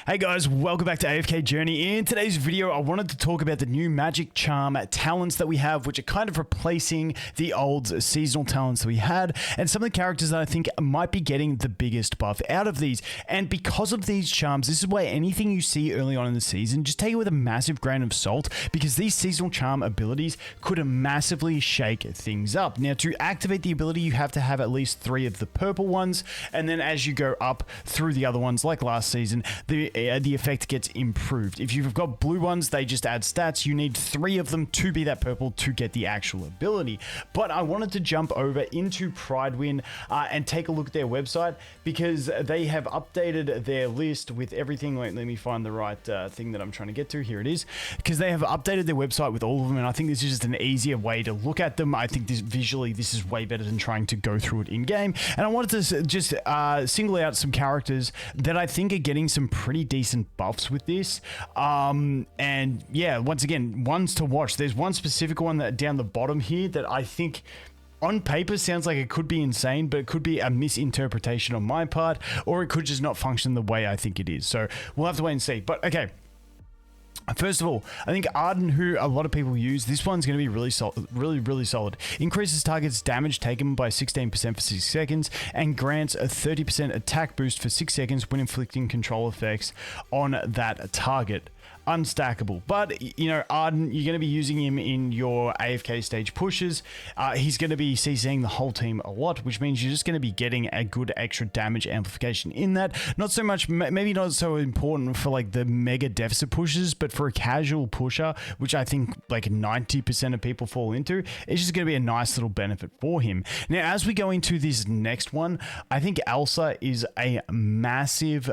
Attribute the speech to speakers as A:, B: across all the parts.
A: Hey guys, welcome back to AFK Journey. In today's video, I wanted to talk about the new magic charm talents that we have, which are kind of replacing the old seasonal talents that we had, and some of the characters that I think might be getting the biggest buff out of these. And because of these charms, this is why anything you see early on in the season, just take it with a massive grain of salt, because these seasonal charm abilities could massively shake things up. Now, to activate the ability, you have to have at least 3 of the purple ones, and then as you go up through the other ones, like last season, the effect gets improved. If you've got blue ones, they just add stats. You need 3 of them to be that purple to get the actual ability. But I wanted to jump over into Pridewin and take a look at their website, because they have updated their list with everything. Wait, let me find the right thing that I'm trying to get to. Here it is. Because they have updated their website with all of them, and I think this is just an easier way to look at them. I think this visually, this is way better than trying to go through it in game. And I wanted to just single out some characters that I think are getting some pretty decent buffs with this. And yeah, once again, ones to watch. There's one specific one that down the bottom here that I think on paper sounds like it could be insane, but it could be a misinterpretation on my part, or it could just not function the way I think it is. So we'll have to wait and see. But okay. First of all, I think Arden, who a lot of people use, this one's going to be really solid. Increases target's damage taken by 16% for 6 seconds and grants a 30% attack boost for 6 seconds when inflicting control effects on that target. Unstackable. But, you know, Arden, you're going to be using him in your AFK stage pushes. He's going to be CCing the whole team a lot, which means you're just going to be getting a good extra damage amplification in that. Not so much, maybe not so important for like the mega deficit pushes, but for a casual pusher, which I think like 90% of people fall into, it's just going to be a nice little benefit for him. Now, as we go into this next one, I think Elsa is a massive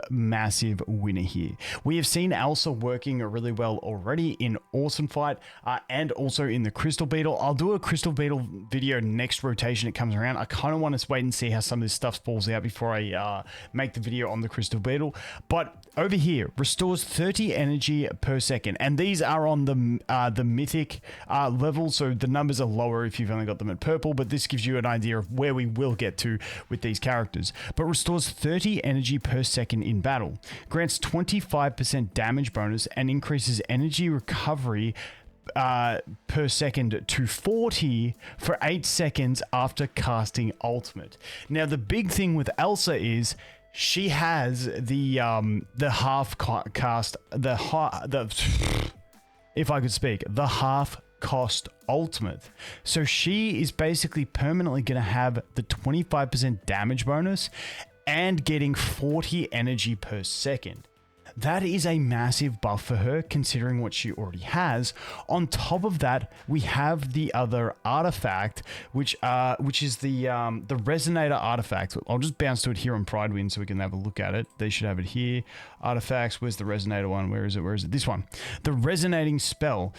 A: winner here. We have seen Elsa working really well already in Awesome Fight and also in the Crystal Beetle. I'll do a Crystal Beetle video next rotation it comes around. I kind of want to wait and see how some of this stuff falls out before I make the video on the Crystal Beetle. But over here, restores 30 energy per second, and these are on the mythic level, so the numbers are lower if you've only got them at purple, but this gives you an idea of where we will get to with these characters. But restores 30 energy per second in battle, grants 25% damage bonus, and increases energy recovery per second to 40 for 8 seconds after casting ultimate. Now, the big thing with Elsa is she has the half cast, if I could speak, the half cost ultimate. So she is basically permanently going to have the 25% damage bonus and getting 40 energy per second. That is a massive buff for her, considering what she already has. On top of that, we have the other artifact, which is the Resonator artifact. I'll just bounce to it here on Pridewin so we can have a look at it. They should have it here. Artifacts. Where's the Resonator one? Where is it? Where is it? This one. The Resonating Spell.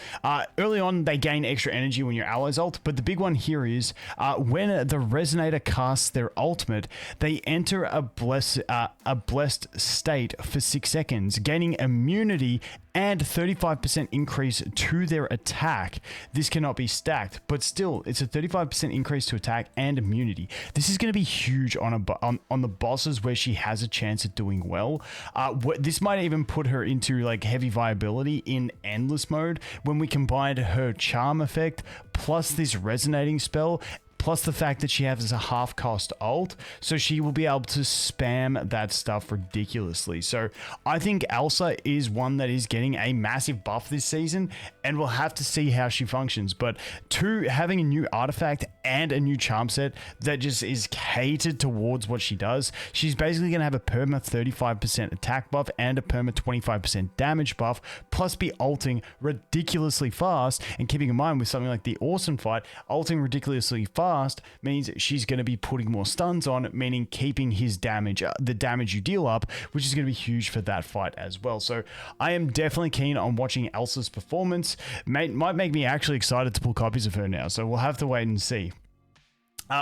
A: Early on, they gain extra energy when your allies ult, but the big one here is when the Resonator casts their ultimate, they enter a blessed state for 6 seconds, gaining immunity and 35% increase to their attack. This cannot be stacked, but still, it's a 35% increase to attack and immunity. This is going to be huge on the bosses where she has a chance at doing well. This might even put her into like heavy viability in endless mode when we combine her charm effect plus this resonating spell, plus the fact that she has a half cost ult, so she will be able to spam that stuff ridiculously. So I think Elsa is one that is getting a massive buff this season, and we'll have to see how she functions. But having a new artifact and a new charm set that just is catered towards what she does, she's basically going to have a perma 35% attack buff and a perma 25% damage buff, plus be ulting ridiculously fast. And keeping in mind with something like the Awesome Fight, ulting ridiculously fast means she's going to be putting more stuns on, meaning keeping his damage, the damage you deal up, which is going to be huge for that fight as well. So I am definitely keen on watching Elsa's performance. Might make me actually excited to pull copies of her now, so we'll have to wait and see.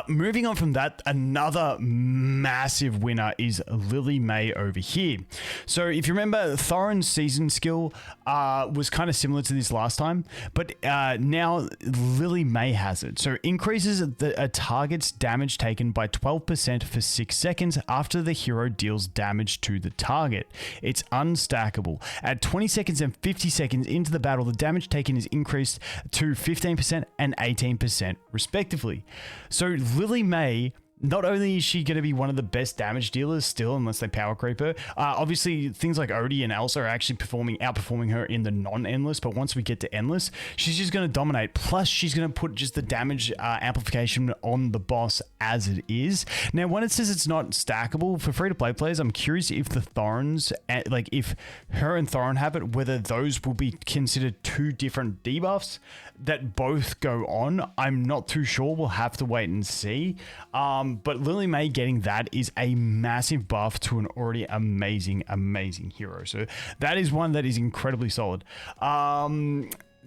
A: Moving on from that, another massive winner is Lily May over here. So if you remember, Thorin's season skill was kind of similar to this last time, but now Lily May has it. So increases a target's damage taken by 12% for 6 seconds after the hero deals damage to the target. It's unstackable. At 20 seconds and 50 seconds into the battle, the damage taken is increased to 15% and 18% respectively. So Lily May, not only is she going to be one of the best damage dealers still, unless they power creep her, obviously things like Odie and Elsa are actually outperforming her in the non-endless, but once we get to endless, she's just going to dominate. Plus, she's going to put just the damage amplification on the boss as it is. Now, when it says it's not stackable, for free-to-play players, I'm curious if the Thorns, like if her and Thorin have it, whether those will be considered two different debuffs that both go on. I'm not too sure. We'll have to wait and see. But Lily May getting that is a massive buff to an already amazing hero. So that is one that is incredibly solid.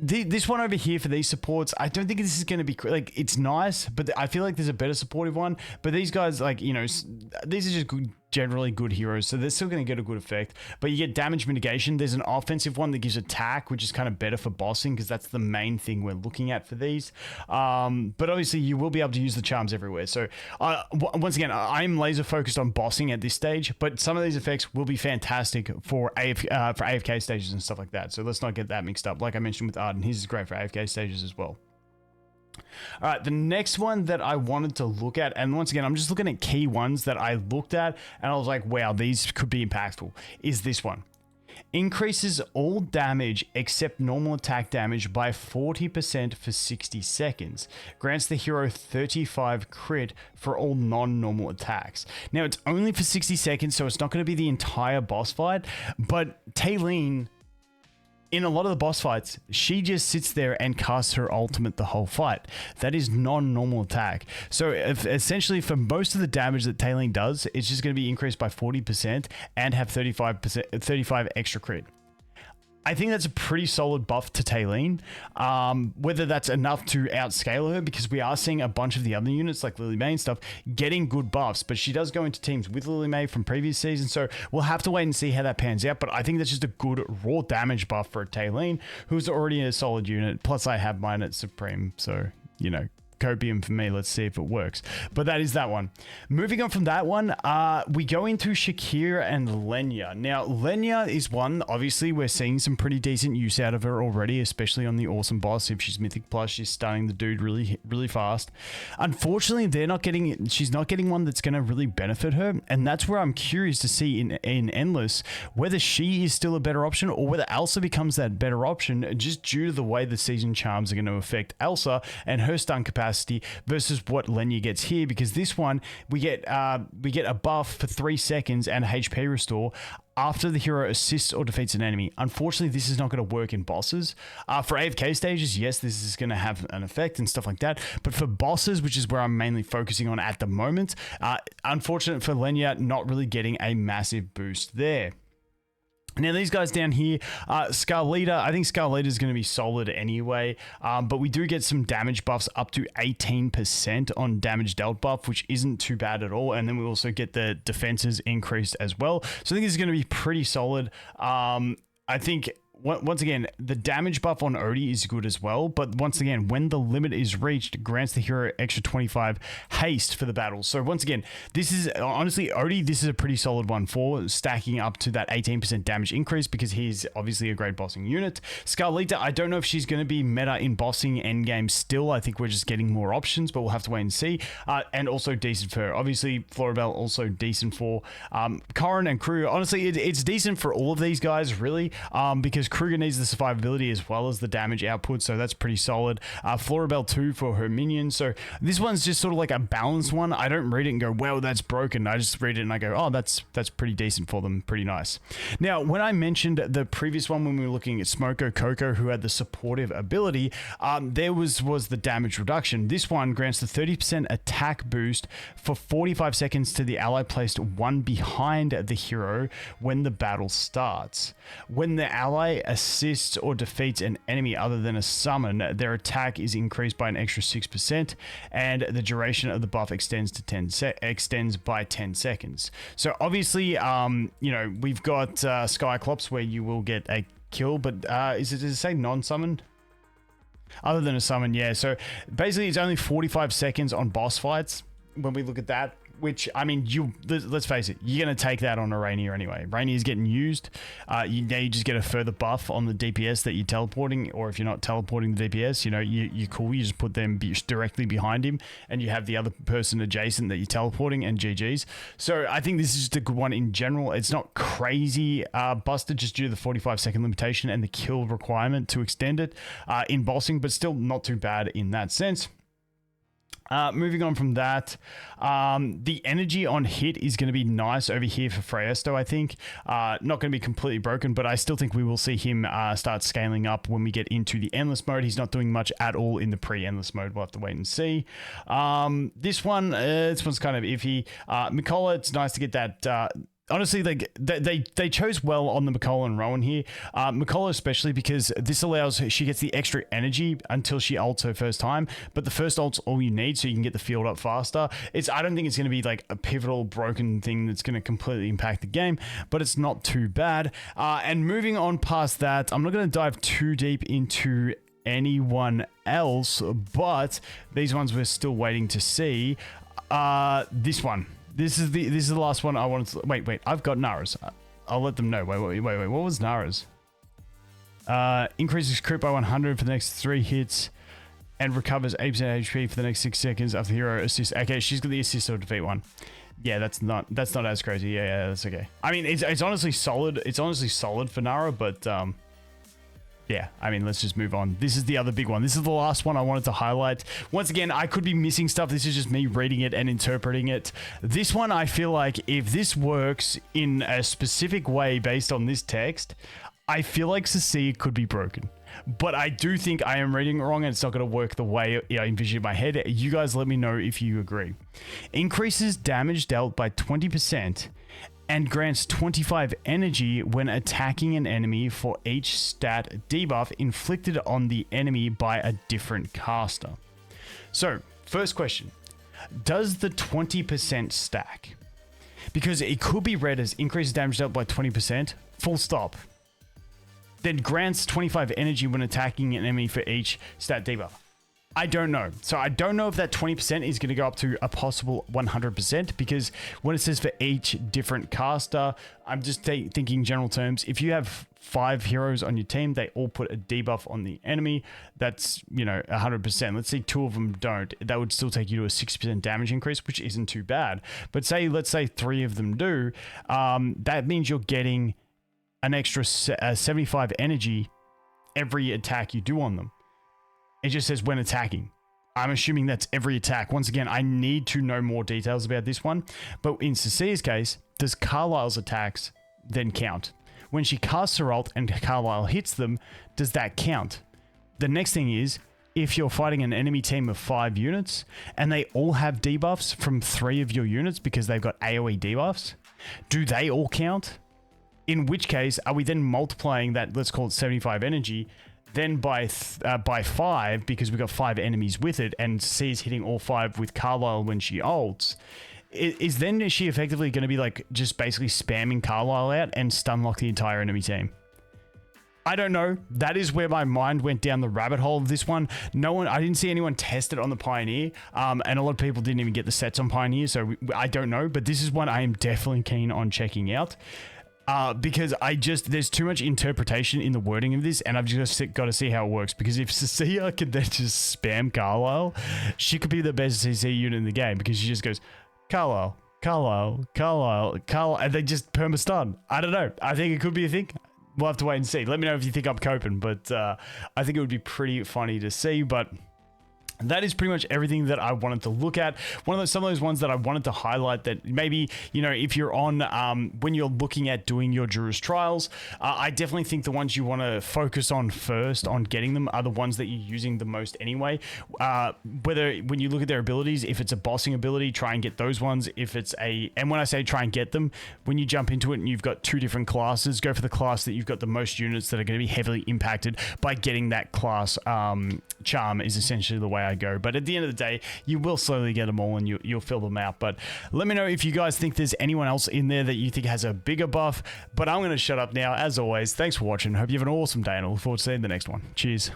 A: This one over here for these supports, I don't think this is going to be like, it's nice, but I feel like there's a better supportive one. But these guys, like, you know, these are just good, generally good heroes, so they're still going to get a good effect. But you get damage mitigation. There's an offensive one that gives attack, which is kind of better for bossing because that's the main thing we're looking at for these. But obviously you will be able to use the charms everywhere. So once again, I'm laser focused on bossing at this stage, but some of these effects will be fantastic for AFK stages and stuff like that. So let's not get that mixed up. Like I mentioned with Arden, his is great for AFK stages as well. All right, the next one that I wanted to look at, and once again, I'm just looking at key ones that I looked at, and I was like, wow, these could be impactful, is this one. Increases all damage except normal attack damage by 40% for 60 seconds. Grants the hero 35 crit for all non-normal attacks. Now, it's only for 60 seconds, so it's not going to be the entire boss fight, but Taylene, in a lot of the boss fights, she just sits there and casts her ultimate the whole fight. That is non-normal attack. So essentially for most of the damage that Taylene does, it's just going to be increased by 40% and have 35 extra crit. I think that's a pretty solid buff to Taylene. Whether that's enough to outscale her, because we are seeing a bunch of the other units like Lily May and stuff getting good buffs, but she does go into teams with Lily May from previous seasons, so we'll have to wait and see how that pans out. But I think that's just a good raw damage buff for Taylene, who's already a solid unit. Plus I have mine at Supreme, so, you know, copium for me. Let's see if it works. But that is that one. Moving on from that one, we go into Shakir and Lena. Now, Lena is one, obviously, we're seeing some pretty decent use out of her already, especially on the awesome boss. If she's Mythic Plus, she's stunning the dude really fast. Unfortunately, she's not getting one that's going to really benefit her, and that's where I'm curious to see in Endless whether she is still a better option or whether Elsa becomes that better option just due to the way the season charms are going to affect Elsa and her stun capacity versus what Lena gets here, because this one we get a buff for 3 seconds and a HP restore after the hero assists or defeats an enemy. Unfortunately, this is not going to work in bosses. For AFK stages, yes, this is going to have an effect and stuff like that. But for bosses, which is where I'm mainly focusing on at the moment, unfortunate for Lena, not really getting a massive boost there. Now, these guys down here, Scarlita, I think Scarlita is going to be solid anyway, but we do get some damage buffs up to 18% on damage dealt buff, which isn't too bad at all. And then we also get the defenses increased as well. So I think this is going to be pretty solid. I think once again, the damage buff on Odie is good as well, but once again, when the limit is reached, grants the hero extra 25 haste for the battle. So once again, this is honestly, Odie, this is a pretty solid one for stacking up to that 18% damage increase, because he's obviously a great bossing unit. Scarlita, I don't know if she's going to be meta in bossing endgame still. I think we're just getting more options, but we'll have to wait and see. And also decent for her. Obviously, Floribel also decent for Corrin and Kruger. Honestly, it's decent for all of these guys, really, because Kruger needs the survivability as well as the damage output, so that's pretty solid. Floribel too for her minions. So this one's just sort of like a balanced one. I don't read it and go, well, that's broken. I just read it and I go, oh, that's pretty decent for them. Pretty nice. Now, when I mentioned the previous one, when we were looking at Smoko Coco, who had the supportive ability, there was the damage reduction. This one grants the 30% attack boost for 45 seconds to the ally placed one behind the hero when the battle starts. When the ally ally assists or defeats an enemy other than a summon, their attack is increased by an extra 6%, and the duration of the buff extends by 10 seconds. So obviously, you know, we've got Skyclops where you will get a kill, but does it say non-summon? Other than a summon, yeah. So basically, it's only 45 seconds on boss fights when we look at that. Which, I mean, let's face it, you're going to take that on a Rainier anyway. Rainier is getting used. Now you just get a further buff on the DPS that you're teleporting, or if you're not teleporting the DPS, you know, you're cool. You just put them directly behind him, and you have the other person adjacent that you're teleporting, and GG's. So I think this is just a good one in general. It's not crazy busted just due to the 45-second limitation and the kill requirement to extend it in bossing, but still not too bad in that sense. Moving on from that, the energy on hit is going to be nice over here for Freyesto, I think. Not going to be completely broken, but I still think we will see him start scaling up when we get into the Endless mode. He's not doing much at all in the pre-Endless mode. We'll have to wait and see. This one's kind of iffy. Mikola, it's nice to get that... Honestly, like they chose well on the Mikola and Rowan here. Mikola especially because this allows she gets the extra energy until she ults her first time. But the first ult's all you need, so you can get the field up faster. I don't think it's going to be like a pivotal broken thing that's going to completely impact the game, but it's not too bad. And moving on past that, I'm not going to dive too deep into anyone else, but these ones we're still waiting to see. This one. This is the last one I wanted to... Wait. I've got Nara's. I'll let them know. Wait. What was Nara's? Increases crit by 100 for the next 3 hits and recovers 8% HP for the next 6 seconds after hero assist. Okay, she's got the assist or defeat one. Yeah, that's not as crazy. Yeah, that's okay. I mean, it's honestly solid. It's honestly solid for Nara, but yeah, I mean, let's just move on. This is the other big one. This is the last one I wanted to highlight. Once again, I could be missing stuff. This is just me reading it and interpreting it. This one, I feel like if this works in a specific way based on this text, I feel like Cassadee could be broken. But I do think I am reading it wrong and it's not going to work the way I envision in my head. You guys let me know if you agree. Increases damage dealt by 20%. And grants 25 energy when attacking an enemy for each stat debuff inflicted on the enemy by a different caster. So, first question. Does the 20% stack? Because it could be read as increases damage dealt by 20%, full stop. Then grants 25 energy when attacking an enemy for each stat debuff. I don't know. So I don't know if that 20% is going to go up to a possible 100% because when it says for each different caster, I'm just thinking general terms. If you have 5 heroes on your team, they all put a debuff on the enemy. That's, you know, 100%. Let's say 2 of them don't. That would still take you to a 60% damage increase, which isn't too bad. But let's say 3 of them do. That means you're getting an extra 75 energy every attack you do on them. It just says when attacking. I'm assuming that's every attack. Once again, I need to know more details about this one. But in Cassadee's case, does Carlisle's attacks then count? When she casts her ult and Carlisle hits them, does that count? The next thing is, if you're fighting an enemy team of 5 units and they all have debuffs from 3 of your units because they've got AoE debuffs, do they all count? In which case, are we then multiplying that, let's call it 75 energy, then by 5 because we've got 5 enemies with it and C's hitting all 5 with Carlisle when she ults, is she effectively going to be like just basically spamming Carlisle out and stun lock the entire enemy team? I don't know. That is where my mind went down the rabbit hole of this one. I didn't see anyone test it on the Pioneer, and a lot of people didn't even get the sets on Pioneer, so I don't know, but this is one I am definitely keen on checking out. Because there's too much interpretation in the wording of this, and I've just got to see how it works. Because if Cecilia could then just spam Carlisle, she could be the best CC unit in the game because she just goes, Carlisle, and they just perma-stun. I don't know. I think it could be a thing. We'll have to wait and see. Let me know if you think I'm coping, but I think it would be pretty funny to see. But that is pretty much everything that I wanted to look at. Some of those ones that I wanted to highlight that maybe, you know, if you're on, when you're looking at doing your Jurors trials, I definitely think the ones you want to focus on first on getting them are the ones that you're using the most anyway. Whether when you look at their abilities, if it's a bossing ability, try and get those ones. If it's and when I say try and get them, when you jump into it and you've got 2 different classes, go for the class that you've got the most units that are going to be heavily impacted by getting that class. Charm is essentially the way I go, but at the end of the day, you will slowly get them all and you'll fill them out. But let me know if you guys think there's anyone else in there that you think has a bigger buff. But I'm going to shut up now. As always, thanks for watching. Hope you have an awesome day, and I look forward to seeing the next one. Cheers.